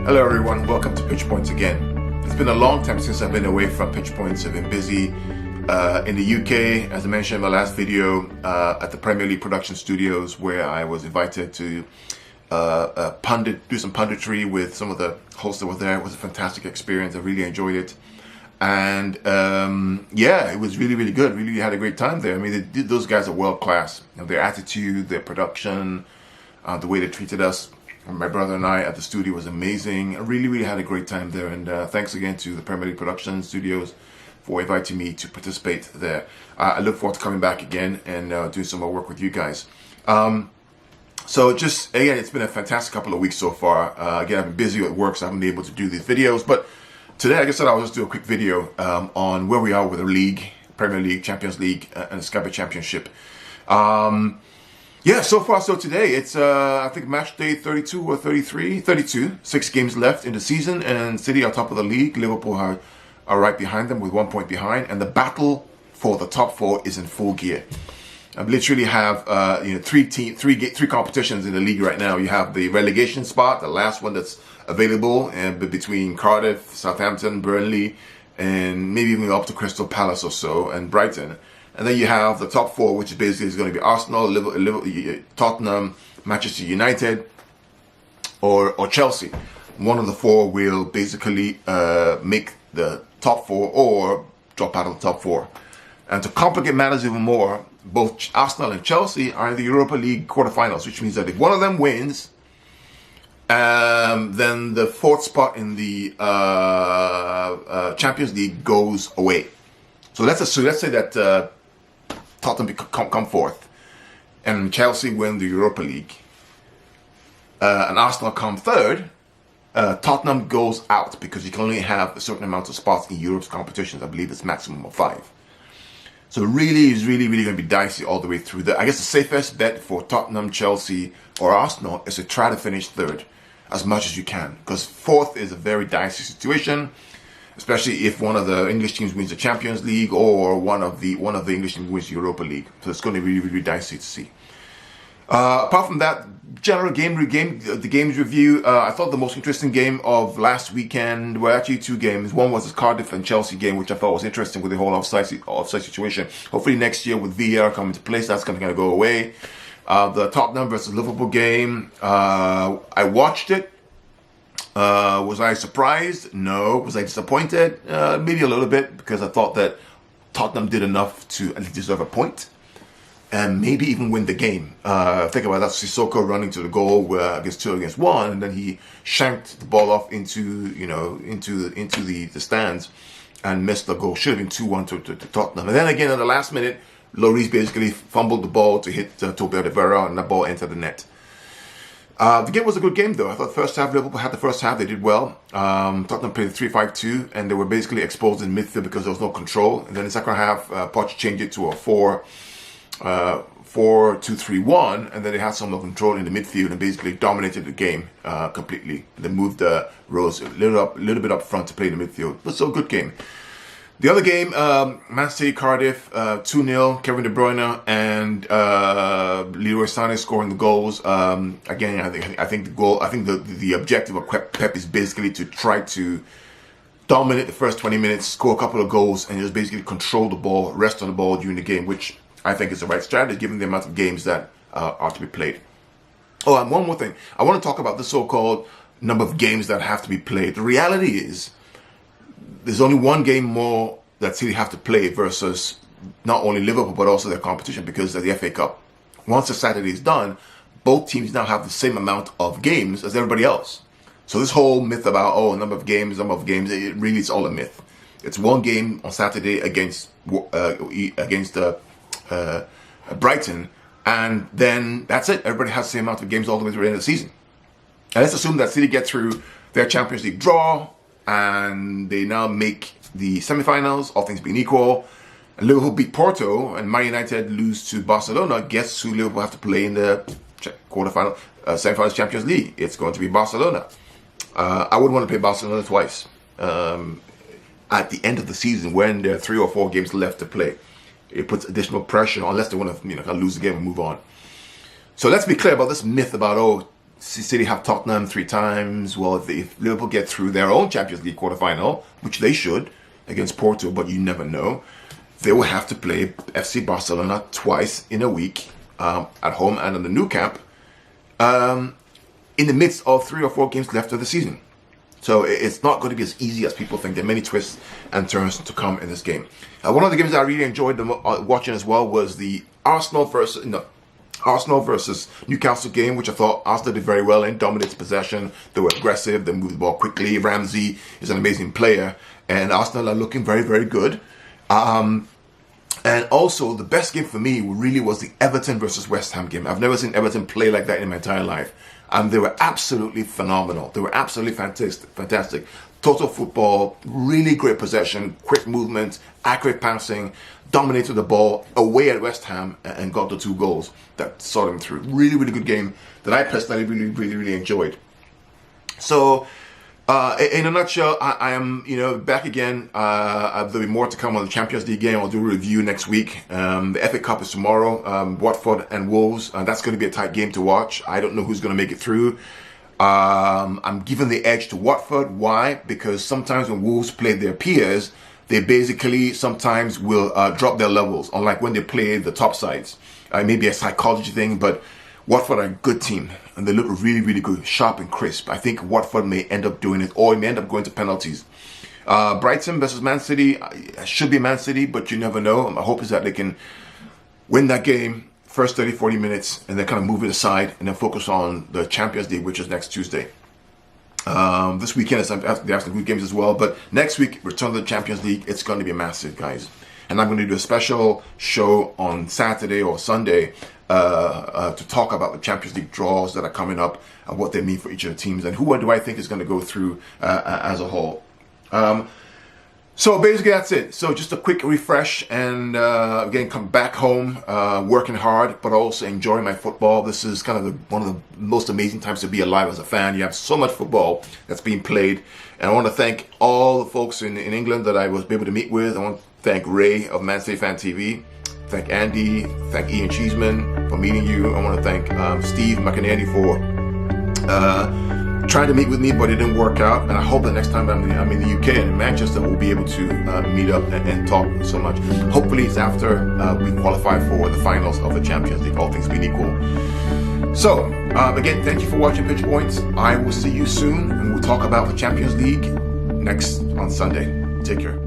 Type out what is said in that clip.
Hello everyone, welcome to Pitch Points again. It's been a long time since I've been away from Pitch Points. I've been busy in the UK, as I mentioned in my last video, at the Premier League production studios, where I was invited to do some punditry with some of the hosts that were there. It was a fantastic experience. I really enjoyed it. And yeah, it was really, really good. Really had a great time there. I mean, those guys are world class. You know, their attitude, their production, the way they treated us. My brother and I at the studio was amazing. I really, really had a great time there. And thanks again to the Premier League Production Studios for inviting me to participate there. I look forward to coming back again and doing some more work with you guys. So just, again, it's been a fantastic couple of weeks so far. Again, I've been busy at work, so I haven't been able to do these videos. But today, like I said, I'll just do a quick video on where we are with the league, Premier League, Champions League, and the Sky Bet Championship. Yeah, so far, so today, it's, I think, match day 32 or 33, 32, 6 games left in the season, and City are top of the league. Liverpool are right behind them with 1 point behind, and the battle for the top 4 is in full gear. I literally have, three competitions in the league right now. You have the relegation spot, the last one that's available, and between Cardiff, Southampton, Burnley, and maybe even up to Crystal Palace or so, and Brighton. And then you have the top 4, which basically is going to be Arsenal, Liverpool, Tottenham, Manchester United, or Chelsea. One of the 4 will basically make the top 4 or drop out of the top 4. And to complicate matters even more, both Arsenal and Chelsea are in the Europa League quarterfinals, which means that if one of them wins, then the 4th spot in the Champions League goes away. So let's say that Tottenham come 4th, and Chelsea win the Europa League, and Arsenal come 3rd. Tottenham goes out because you can only have a certain amount of spots in Europe's competitions. I believe it's maximum of 5. So really, it's really going to be dicey all the way through. I guess the safest bet for Tottenham, Chelsea, or Arsenal is to try to finish 3rd as much as you can, because 4th is a very dicey situation, especially if one of the English teams wins the Champions League or one of the English teams wins the Europa League. So it's going to be really dicey to see. Apart from that, general the games review. I thought the most interesting game of last weekend were actually 2 games. One was the Cardiff and Chelsea game, which I thought was interesting with the whole offside situation. Hopefully next year with VAR coming into place, that's going to go away. The Tottenham versus Liverpool game. I watched it. Was I surprised? No. Was I disappointed? Maybe a little bit, because I thought that Tottenham did enough to at least deserve a point and maybe even win the game. Think about that: Sissoko running to the goal against 2 against 1, and then he shanked the ball off into the stands and missed the goal. Should have been 2-1 to Tottenham. And then again at the last minute, Lloris basically fumbled the ball to hit Toby Alderweireld, and the ball entered the net. The game was a good game, though. I thought the first half, Liverpool had the first half, they did well. Tottenham played 3-5-2, and they were basically exposed in midfield because there was no control. And then the second half, Poch changed it to a 4-2-3-1, and then they had some more control in the midfield and basically dominated the game completely. They moved Rose a little bit up front to play in the midfield. But so good game. The other game, Man City Cardiff, 2-0. Kevin De Bruyne and Leroy Sané scoring the goals. Again, I think the objective of Pep is basically to try to dominate the first 20 minutes, score a couple of goals, and just basically control the ball, rest on the ball during the game, which I think is the right strategy given the amount of games that are to be played. Oh, and one more thing. I want to talk about the so-called number of games that have to be played. The reality is, there's only 1 game more that City have to play versus not only Liverpool but also their competition, because of the FA Cup. Once the Saturday is done, both teams now have the same amount of games as everybody else. So this whole myth about number of games, it really is all a myth. It's 1 game on Saturday against Brighton, and then that's it. Everybody has the same amount of games all the way through the end of the season. And let's assume that City get through their Champions League draw, and they now make the semi-finals, all things being equal. And Liverpool beat Porto, and Man United lose to Barcelona. Guess who Liverpool have to play in the quarterfinal, semi-finals Champions League? It's going to be Barcelona. I wouldn't want to play Barcelona twice at the end of the season when there are 3 or 4 games left to play. It puts additional pressure, unless they want to lose the game and move on. So let's be clear about this myth about City have Tottenham 3 times. Well, if Liverpool get through their own Champions League quarterfinal, which they should, against Porto, but you never know, they will have to play FC Barcelona twice in a week, at home and in the Nou Camp, in the midst of 3 or 4 games left of the season. So it's not going to be as easy as people think. There are many twists and turns to come in this game. One of the games that I really enjoyed watching as well was the Arsenal versus Newcastle game, which I thought Arsenal did very well in. Dominated possession. They were aggressive. They moved the ball quickly. Ramsey is an amazing player. And Arsenal are looking very, very good. And also, the best game for me really was the Everton versus West Ham game. I've never seen Everton play like that in my entire life. And they were absolutely phenomenal. They were absolutely fantastic. Total football, really great possession, quick movement, accurate passing, dominated the ball away at West Ham and got the 2 goals that saw them through. Really, really good game that I personally really enjoyed. So, in a nutshell, I am, back again. There'll be more to come on the Champions League game. I'll do a review next week. The FA Cup is tomorrow. Watford and Wolves. That's going to be a tight game to watch. I don't know who's going to make it through. I'm giving the edge to Watford. Why? Because sometimes when Wolves play their peers, they basically sometimes will drop their levels, unlike when they play the top sides. Maybe a psychology thing, but Watford are a good team, and they look really, really good, sharp and crisp. I think Watford may end up doing it, or it may end up going to penalties. Brighton versus Man City, should be Man City, but you never know. My hope is that they can win that game, first 30, 40 minutes, and then kind of move it aside, and then focus on the Champions League, which is next Tuesday. This weekend is the afternoon games as well, but next week, return to the Champions League. It's going to be massive, guys. And I'm going to do a special show on Saturday or Sunday to talk about the Champions League draws that are coming up and what they mean for each of the teams and who do I think is going to go through as a whole. So basically that's it. So just a quick refresh and again, come back home working hard, but also enjoying my football. This is kind of one of the most amazing times to be alive as a fan. You have so much football that's being played. And I want to thank all the folks in England that I was able to meet with. I want to thank Ray of Man City Fan TV. Thank Andy. Thank Ian Cheeseman for meeting you. I want to thank Steve McInerney for trying to meet with me, but it didn't work out. And I hope that next time I'm in the UK and in Manchester, we'll be able to meet up and talk so much. Hopefully it's after we qualify for the finals of the Champions League, all things being equal. So, again, thank you for watching Pitch Points. I will see you soon, and we'll talk about the Champions League next on Sunday. Take care.